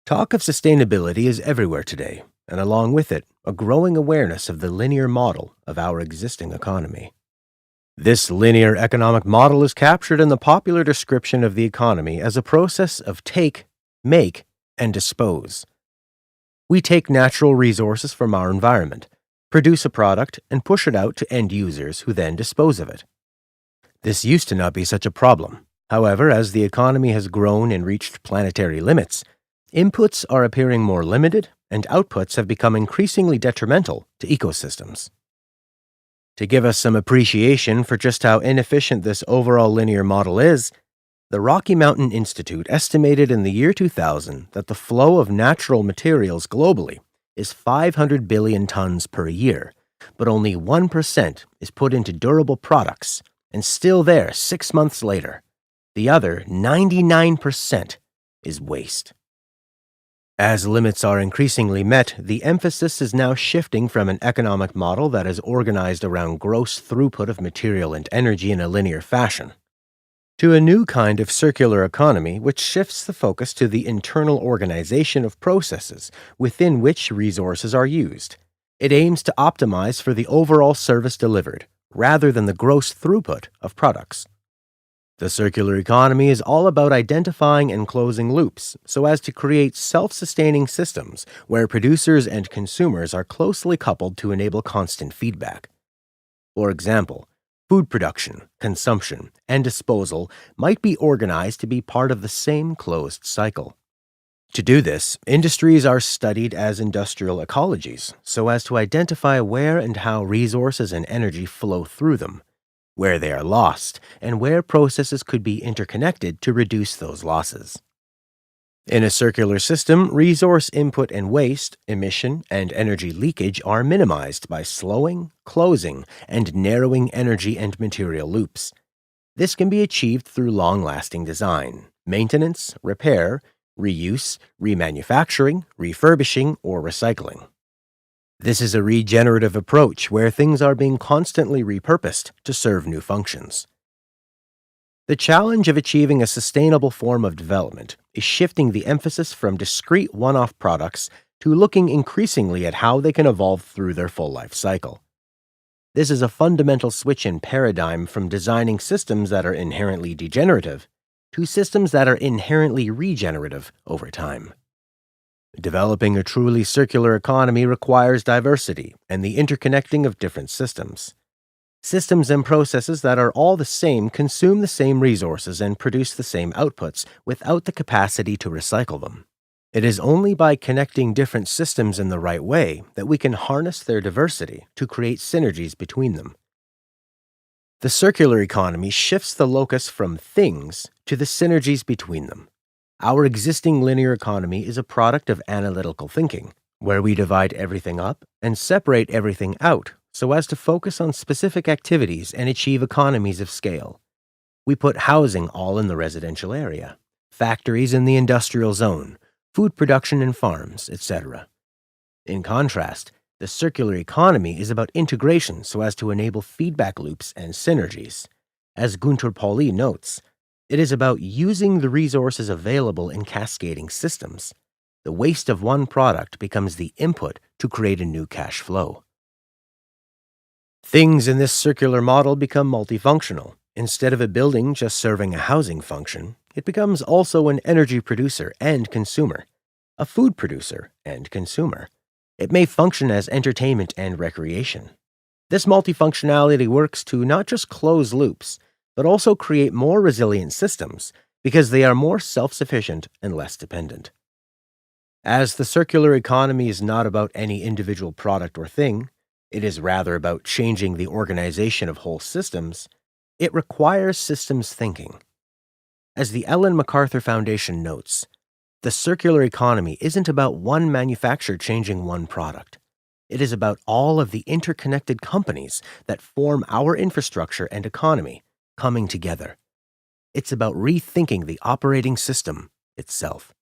Talk of sustainability is everywhere today, and along with it, a growing awareness of the linear model of our existing economy. This linear economic model is captured in the popular description of the economy as a process of take, make, and dispose. We take natural resources from our environment, produce a product, and push it out to end users who then dispose of it. This used to not be such a problem. However, as the economy has grown and reached planetary limits, inputs are appearing more limited and outputs have become increasingly detrimental to ecosystems. To give us some appreciation for just how inefficient this overall linear model is, the Rocky Mountain Institute estimated in the year 2000 that the flow of natural materials globally is 500 billion tons per year, but only 1% is put into durable products, and still there 6 months later. The other 99% is waste. As limits are increasingly met, the emphasis is now shifting from an economic model that is organized around gross throughput of material and energy in a linear fashion, to a new kind of circular economy which shifts the focus to the internal organization of processes within which resources are used. It aims to optimize for the overall service delivered, rather than the gross throughput of products. The circular economy is all about identifying and closing loops so as to create self-sustaining systems where producers and consumers are closely coupled to enable constant feedback. For example, food production, consumption, and disposal might be organized to be part of the same closed cycle. To do this, industries are studied as industrial ecologies so as to identify where and how resources and energy flow through them, where they are lost, and where processes could be interconnected to reduce those losses. In a circular system, resource input and waste, emission, and energy leakage are minimized by slowing, closing, and narrowing energy and material loops. This can be achieved through long-lasting design, maintenance, repair, reuse, remanufacturing, refurbishing, or recycling. This is a regenerative approach where things are being constantly repurposed to serve new functions. The challenge of achieving a sustainable form of development is shifting the emphasis from discrete one-off products to looking increasingly at how they can evolve through their full life cycle. This is a fundamental switch in paradigm from designing systems that are inherently degenerative to systems that are inherently regenerative over time. Developing a truly circular economy requires diversity and the interconnecting of different systems. Systems and processes that are all the same consume the same resources and produce the same outputs without the capacity to recycle them. It is only by connecting different systems in the right way that we can harness their diversity to create synergies between them. The circular economy shifts the locus from things to the synergies between them. Our existing linear economy is a product of analytical thinking, where we divide everything up and separate everything out so as to focus on specific activities and achieve economies of scale. We put housing all in the residential area, factories in the industrial zone, food production in farms, etc. In contrast, the circular economy is about integration so as to enable feedback loops and synergies. As Gunter Pauli notes, it is about using the resources available in cascading systems. The waste of one product becomes the input to create a new cash flow. Things in this circular model become multifunctional. Instead of a building just serving a housing function, it becomes also an energy producer and consumer, a food producer and consumer. It may function as entertainment and recreation. This multifunctionality works to not just close loops, but also create more resilient systems because they are more self-sufficient and less dependent. As the circular economy is not about any individual product or thing, it is rather about changing the organization of whole systems, it requires systems thinking. As the Ellen MacArthur Foundation notes, the circular economy isn't about one manufacturer changing one product. It is about all of the interconnected companies that form our infrastructure and economy coming together. It's about rethinking the operating system itself.